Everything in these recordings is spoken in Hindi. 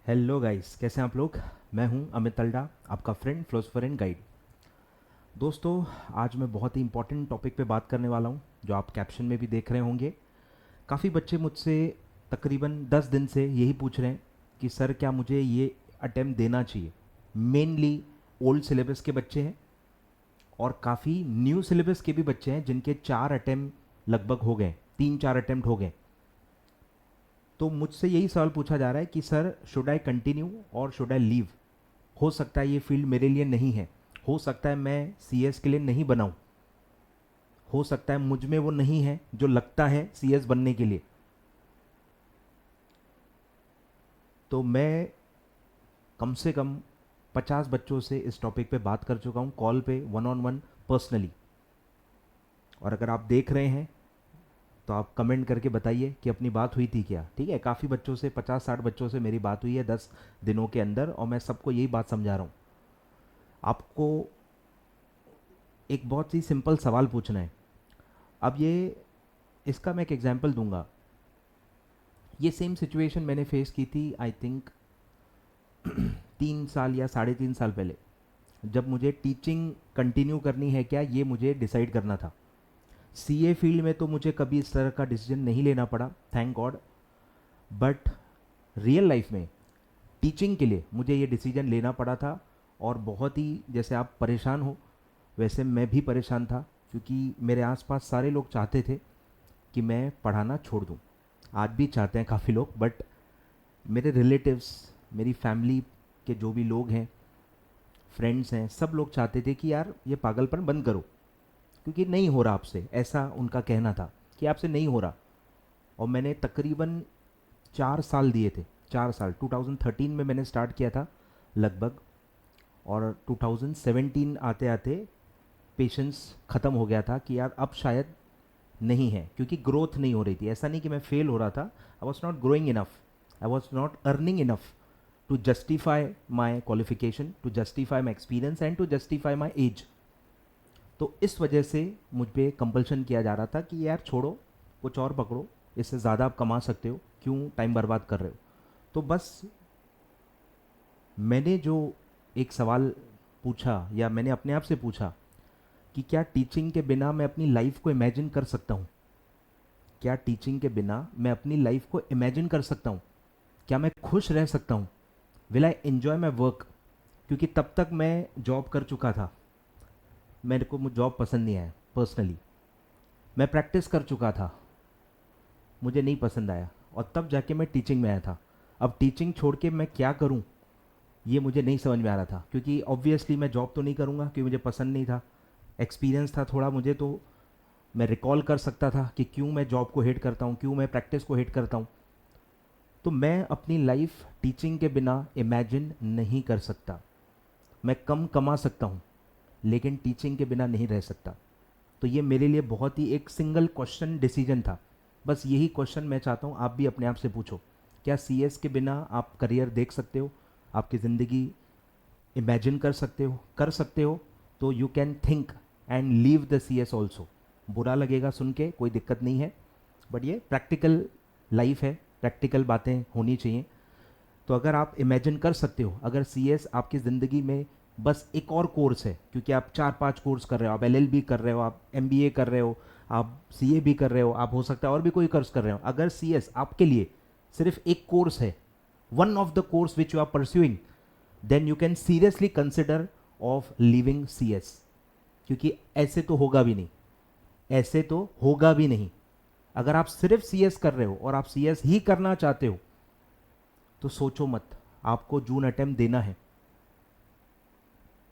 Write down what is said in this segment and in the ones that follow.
हेलो गाइस, कैसे हैं आप लोग। मैं हूं अमित तल्डा, आपका फ्रेंड फिलोसोफर एंड गाइड। दोस्तों, आज मैं बहुत ही इंपॉर्टेंट टॉपिक पे बात करने वाला हूं, जो आप कैप्शन में भी देख रहे होंगे। काफ़ी बच्चे मुझसे तकरीबन 10 दिन से यही पूछ रहे हैं कि सर क्या मुझे ये अटेम्प्ट देना चाहिए। मेनली ओल्ड सिलेबस के बच्चे हैं और काफ़ी न्यू सिलेबस के भी बच्चे हैं जिनके 4 अटेम्प्ट लगभग हो गए, 3-4 अटेम्प्ट हो गए। तो मुझसे यही सवाल पूछा जा रहा है कि सर शुड आई कंटिन्यू और शुड आई लीव। हो सकता है ये फील्ड मेरे लिए नहीं है, हो सकता है मैं सीएस के लिए नहीं बनाऊं, हो सकता है मुझ में वो नहीं है जो लगता है सीएस बनने के लिए। तो मैं कम से कम 50 बच्चों से इस टॉपिक पे बात कर चुका हूँ, कॉल पे, वन ऑन वन, पर्सनली। और अगर आप देख रहे हैं तो आप कमेंट करके बताइए कि अपनी बात हुई थी क्या। ठीक है, काफ़ी बच्चों से, 50-60 बच्चों से मेरी बात हुई है 10 दिनों के अंदर, और मैं सबको यही बात समझा रहा हूँ। आपको एक बहुत ही सिंपल सवाल पूछना है। अब ये, इसका मैं एक एग्जांपल दूंगा। ये सेम सिचुएशन मैंने फेस की थी, आई थिंक 3 साल या 3.5 साल पहले, जब मुझे टीचिंग कंटिन्यू करनी है क्या, ये मुझे डिसाइड करना था। सीए फील्ड में तो मुझे कभी इस तरह का डिसीजन नहीं लेना पड़ा, thank God. But real life में टीचिंग के लिए मुझे ये डिसीजन लेना पड़ा था। और बहुत ही, जैसे आप परेशान हो वैसे मैं भी परेशान था, क्योंकि मेरे आसपास सारे लोग चाहते थे कि मैं पढ़ाना छोड़ दूं। आज भी चाहते हैं काफ़ी लोग, बट मेरे रिलेटिव्स, मेरी फैमिली के जो भी लोग हैं, फ्रेंड्स हैं, सब लोग चाहते थे कि यार ये पागलपन बंद करो, क्योंकि नहीं हो रहा आपसे, ऐसा उनका कहना था कि आपसे नहीं हो रहा। और मैंने तकरीबन 4 साल दिए थे, 4 साल। 2013 में मैंने स्टार्ट किया था लगभग, और 2017 आते आते पेशेंस ख़त्म हो गया था कि यार अब शायद नहीं है, क्योंकि ग्रोथ नहीं हो रही थी। ऐसा नहीं कि मैं फेल हो रहा था, I was not growing enough, I was not earning enough to justify my qualification, to justify my experience and to justify my age. तो इस वजह से मुझ पर कंपल्शन किया जा रहा था कि यार छोड़ो, कुछ और पकड़ो, इससे ज़्यादा आप कमा सकते हो, क्यों टाइम बर्बाद कर रहे हो। तो बस मैंने जो एक सवाल पूछा, या मैंने अपने आप से पूछा कि क्या टीचिंग के बिना मैं अपनी लाइफ को इमेजिन कर सकता हूँ। क्या टीचिंग के बिना मैं अपनी लाइफ को इमेजिन कर सकता हूँ, क्या मैं खुश रह सकता हूँ, will I enjoy my work. क्योंकि तब तक मैं जॉब कर चुका था, मेरे को जॉब पसंद नहीं आया पर्सनली। मैं प्रैक्टिस कर चुका था, मुझे नहीं पसंद आया, और तब जाके मैं टीचिंग में आया था। अब टीचिंग छोड़ के मैं क्या करूं, ये मुझे नहीं समझ में आ रहा था, क्योंकि ऑब्वियसली मैं जॉब तो नहीं करूंगा, क्योंकि मुझे पसंद नहीं था। एक्सपीरियंस था थोड़ा मुझे, तो मैं रिकॉल कर सकता था कि क्यों मैं जॉब को हेट करता हूँ, क्यों मैं प्रैक्टिस को हेट करता हूँ। तो मैं अपनी लाइफ टीचिंग के बिना इमेजिन नहीं कर सकता। मैं कम कमा सकता हूँ, लेकिन टीचिंग के बिना नहीं रह सकता। तो ये मेरे लिए बहुत ही एक सिंगल क्वेश्चन डिसीजन था। बस यही क्वेश्चन मैं चाहता हूँ आप भी अपने आप से पूछो। क्या सीएस के बिना आप करियर देख सकते हो, आपकी ज़िंदगी इमेजिन कर सकते हो। तो you can think and leave the CS also. बुरा लगेगा सुन के, कोई दिक्कत नहीं है, बट ये प्रैक्टिकल लाइफ है, प्रैक्टिकल बातें होनी चाहिए। तो अगर आप इमेजिन कर सकते हो, अगर सीएस आपकी ज़िंदगी में बस एक और कोर्स है, क्योंकि आप 4-5 कोर्स कर रहे हो, आप एलएलबी कर रहे हो, आप एमबीए कर रहे हो, आप सीए भी कर रहे हो, आप हो सकता है और भी कोई कोर्स कर रहे हो। अगर सीएस आपके लिए सिर्फ एक कोर्स है, one of the course which you are pursuing, then you can seriously consider of leaving CS. क्योंकि ऐसे तो होगा भी नहीं, ऐसे तो होगा भी नहीं। अगर आप सिर्फ सीएस कर रहे हो और आप सीएस ही करना चाहते हो, तो सोचो मत, आपको जून अटेम्प्ट देना है,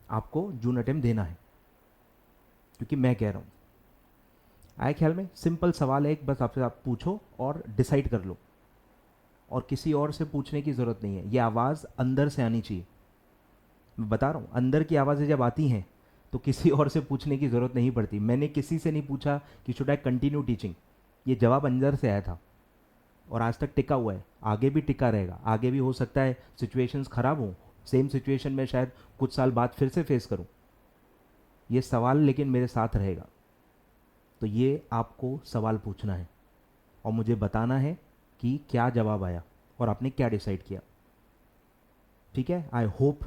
आपको जून अटेम्प्ट देना है, क्योंकि मैं कह रहा हूं। आए ख्याल में? सिंपल सवाल है एक, बस आपसे आप पूछो और डिसाइड कर लो, और किसी और से पूछने की ज़रूरत नहीं है। ये आवाज़ अंदर से आनी चाहिए। मैं बता रहा हूँ, अंदर की आवाज़ें जब आती हैं तो किसी और से पूछने की ज़रूरत नहीं पड़ती। मैंने किसी से नहीं पूछा कि शुड आई कंटिन्यू टीचिंग, ये जवाब अंदर से आया था, और आज तक टिका हुआ है, आगे भी टिका रहेगा। आगे भी हो सकता है सिचुएशंस ख़राब हों, सेम सिचुएशन में शायद कुछ साल बाद फिर से फेस करूं, ये सवाल लेकिन मेरे साथ रहेगा। तो ये आपको सवाल पूछना है और मुझे बताना है कि क्या जवाब आया और आपने क्या डिसाइड किया। ठीक है, आई होप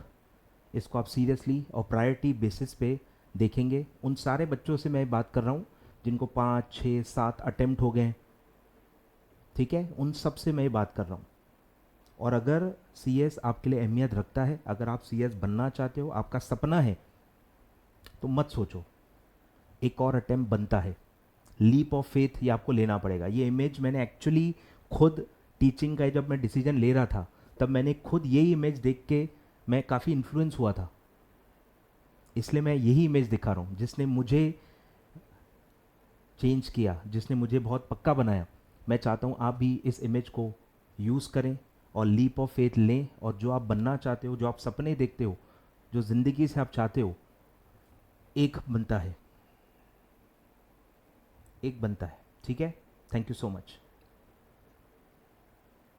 इसको आप सीरियसली और प्रायोरिटी बेसिस पे देखेंगे। उन सारे बच्चों से मैं बात कर रहा हूँ जिनको 5, 6, 7 अटेम्प्ट हो गए हैं, ठीक है, उन सब से मैं बात कर रहा हूँ। और अगर सीएस आपके लिए अहमियत रखता है, अगर आप सीएस बनना चाहते हो, आपका सपना है, तो मत सोचो, एक और अटेम्प्ट बनता है। लीप ऑफ फेथ ये आपको लेना पड़ेगा। ये इमेज मैंने एक्चुअली खुद टीचिंग का जब मैं डिसीजन ले रहा था, तब मैंने खुद यही इमेज देख के मैं काफ़ी इन्फ्लुएंस हुआ था, इसलिए मैं यही इमेज दिखा रहा हूँ जिसने मुझे चेंज किया, जिसने मुझे बहुत पक्का बनाया। मैं चाहता हूँ आप भी इस इमेज को यूज़ करें और लीप ऑफ फेथ लें, और जो आप बनना चाहते हो, जो आप सपने देखते हो, जो ज़िंदगी से आप चाहते हो, एक बनता है, एक बनता है। ठीक है, थैंक यू सो मच।